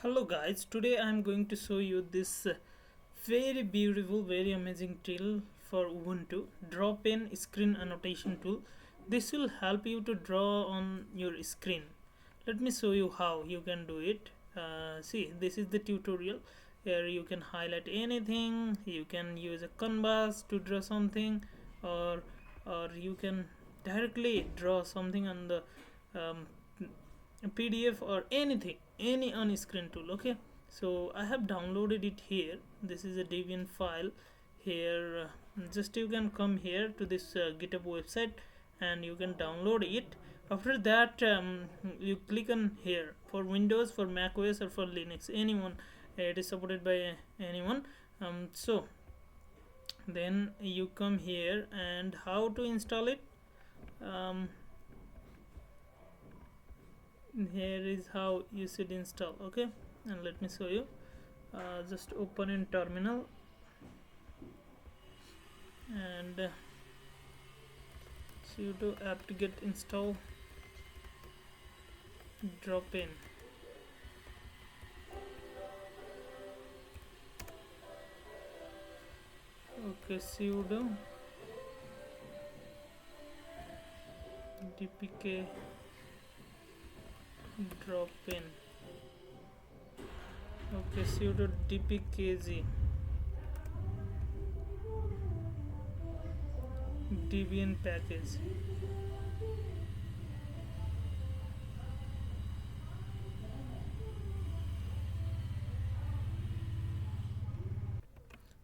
Hello guys, today I am going to show you this very beautiful, very amazing tool for Ubuntu, DrawPen screen annotation tool. This will help you to draw on your screen. Let me show you how you can do it. See, this is the tutorial. Here you can highlight anything, you can use a canvas to draw something, or you can directly draw something on the um, PDF or anything, any on screen tool. Okay, so I have downloaded it here. This is a Debian file here. Just you can come here to this GitHub website and you can download it. After that, you click on here for Windows, for Mac OS, or for Linux. Anyone, it is supported by anyone. So then you come here and how to install it. Um, Here is how you should install. Okay, and let me show you. Just open in terminal and sudo apt-get install DrawPen. Okay, sudo dpk DrawPen. Okay, sudo dpkg debian package.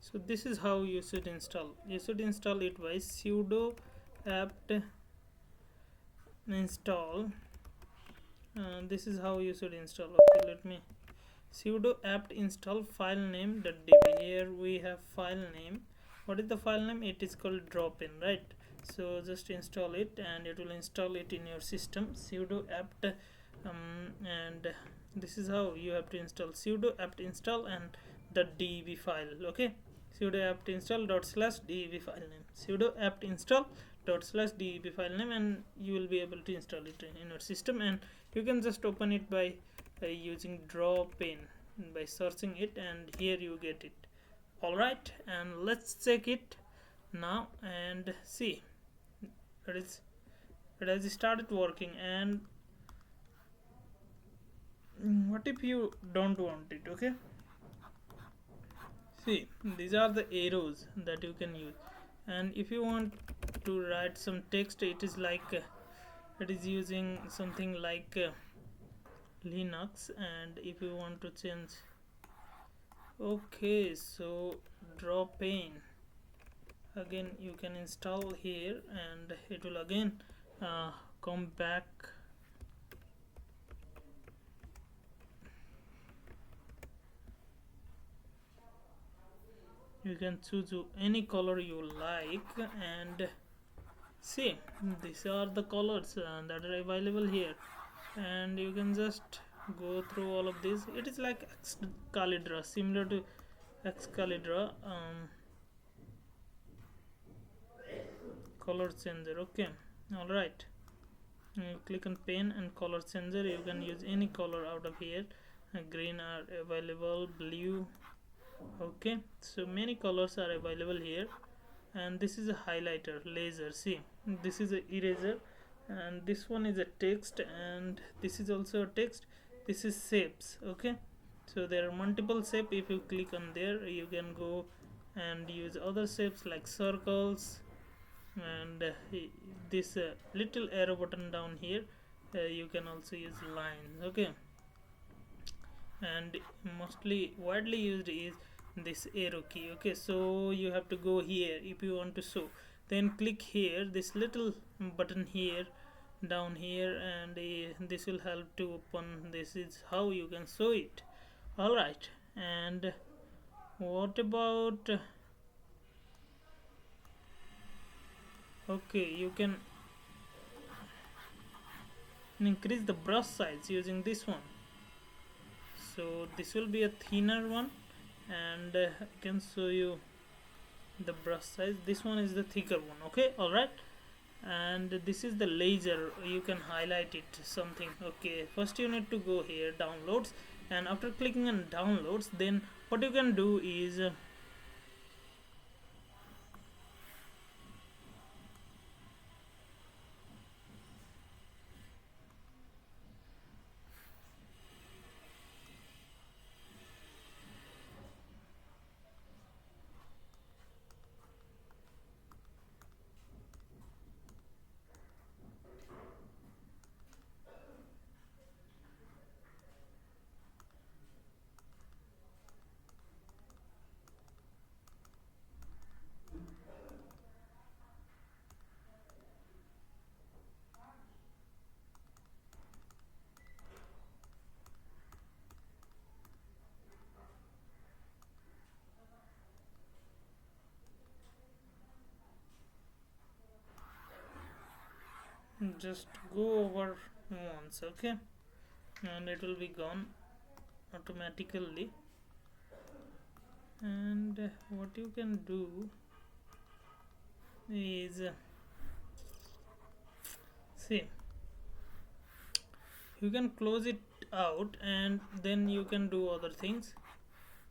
So this is how you should install. You should install it by sudo apt install. This is how you should install. Okay, let me sudo apt install file name.db. Here we have file name. What is the file name? It is called DrawPen, right? So just install it and it will install it in your system. Sudo apt and this is how you have to install sudo apt install and the deb file. Okay, sudo apt install dot slash deb file name, sudo apt install dot slash deb file name, and you will be able to install it in your system. And you can just open it by using DrawPen by searching it, and here you get it. Alright, and let's check it now and see. It has started working. And what if you don't want it? Okay, see, these are the arrows that you can use, and if you want to write some text, it is like it is using something like Linux. And if you want to change, okay, so DrawPen again you can install here and it will again come back. You can choose any color you like, and see, these are the colors that are available here, and you can just go through all of these. It is like Excalibur, similar to Excalibur color changer. Okay, all right, you click on pen and color changer. You can use any color out of here. Green are available, blue. Okay, so many colors are available here. And this is a highlighter laser. See, this is a eraser, and this one is a text, and this is also a text. This is shapes. Okay, so there are multiple shapes. If you click on there, you can go and use other shapes like circles, and this little arrow button down here, you can also use lines. Okay, and mostly widely used is this arrow key. Okay, so you have to go here if you want to show, then click here this little button here down here, and this will help to open. This is how you can show it. All right, and what about okay, you can increase the brush size using this one. So this will be a thinner one, and I can show you the brush size. This one is the thicker one. Okay, all right, and this is the laser. You can highlight it something. Okay, first you need to go here downloads, and after clicking on downloads, then what you can do is just go over once, okay, and it will be gone automatically. And what you can do is see, you can close it out and then you can do other things.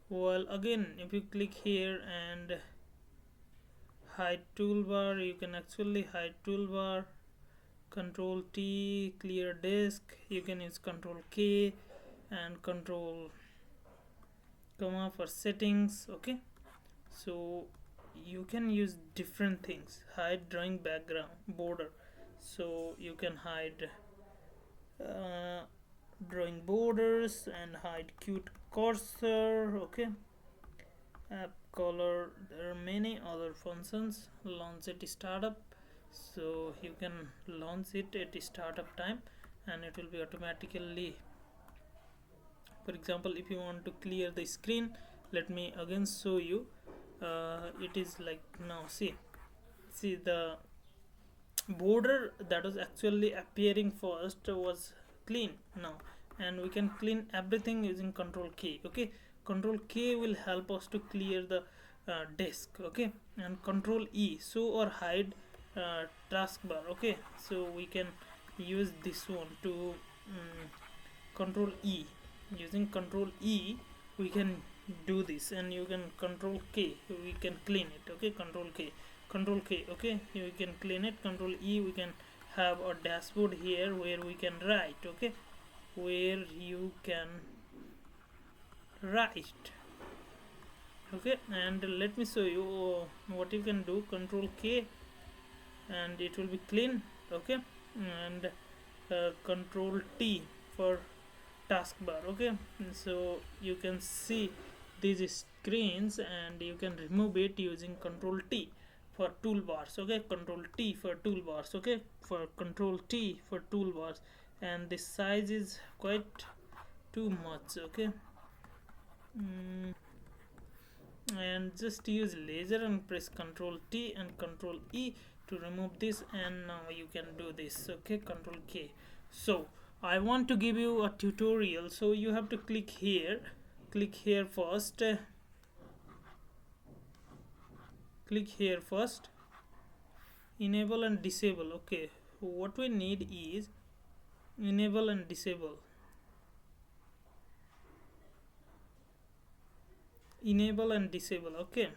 Well, again, if you click here and hide toolbar, you can actually hide toolbar. Control T, clear disk. You can use Control K and Control comma for settings, okay. So you can use different things. Hide drawing background border, so you can hide drawing borders and hide cute cursor, okay. App color, there are many other functions. Launch at startup, so you can launch it at startup time and it will be automatically. For example, if you want to clear the screen, let me again show you. It is like now, see the border that was actually appearing first was clean now, and we can clean everything using Control K, okay. Control K will help us to clear the disk, okay, and Control E, show or hide taskbar, okay. So we can use this one to Control E. Using Control E we can do this, and you can Control K, we can clean it, okay. Control K, Control K, okay, we can clean it. Control E, we can have a dashboard here where we can write, okay, where you can write, okay. And let me show you what you can do. Control K and it will be clean, okay, and Control T for taskbar, okay. So you can see these screens and you can remove it using Control T for toolbars, okay. Control T for toolbars, okay, for Control T for toolbars. And the size is quite too much, okay. And just use laser and press Control T and Control E to remove this, and now you can do this, okay. Control K. So I want to give you a tutorial, so you have to click here first, click here first, enable and disable, okay. What we need is enable and disable, enable and disable, okay.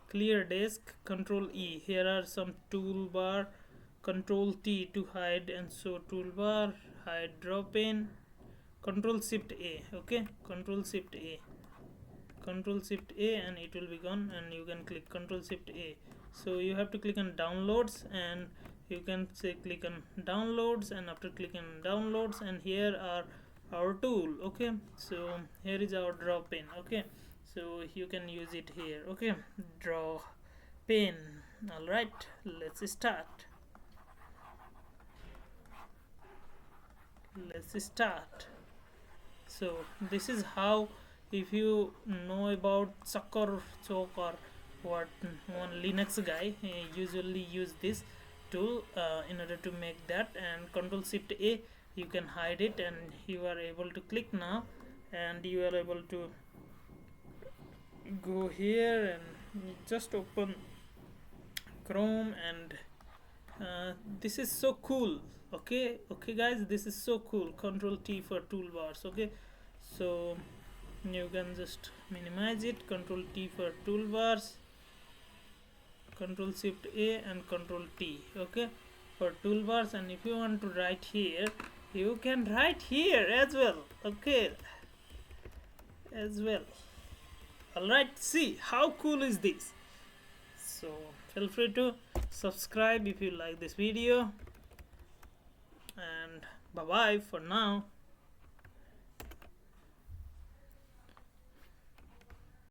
Clear disk, Control E. Here are some toolbar. Control T to hide and show toolbar, hide DrawPen, Control Shift A, okay. Control Shift A, Control Shift A, and it will be gone, and you can click Control Shift A. So you have to click on downloads, and you can say click on downloads, and after clicking on downloads, and here are our tool, okay. So here is our DrawPen, okay. So you can use it here, okay. DrawPen. All right, let's start. So this is how, if you know about Chuck or what, one Linux guy usually use this tool in order to make that. And Control Shift A, you can hide it, and you are able to click now, and you are able to go here and just open Chrome, and this is so cool. Okay guys, this is so cool. Control T for toolbars. Okay, so you can just minimize it. Control T for toolbars, Control Shift A and Control T. Okay, for toolbars. And if you want to write here, you can write here as well. Okay, as well. Alright, see how cool is this. So feel free to subscribe if you like this video, and bye bye for now.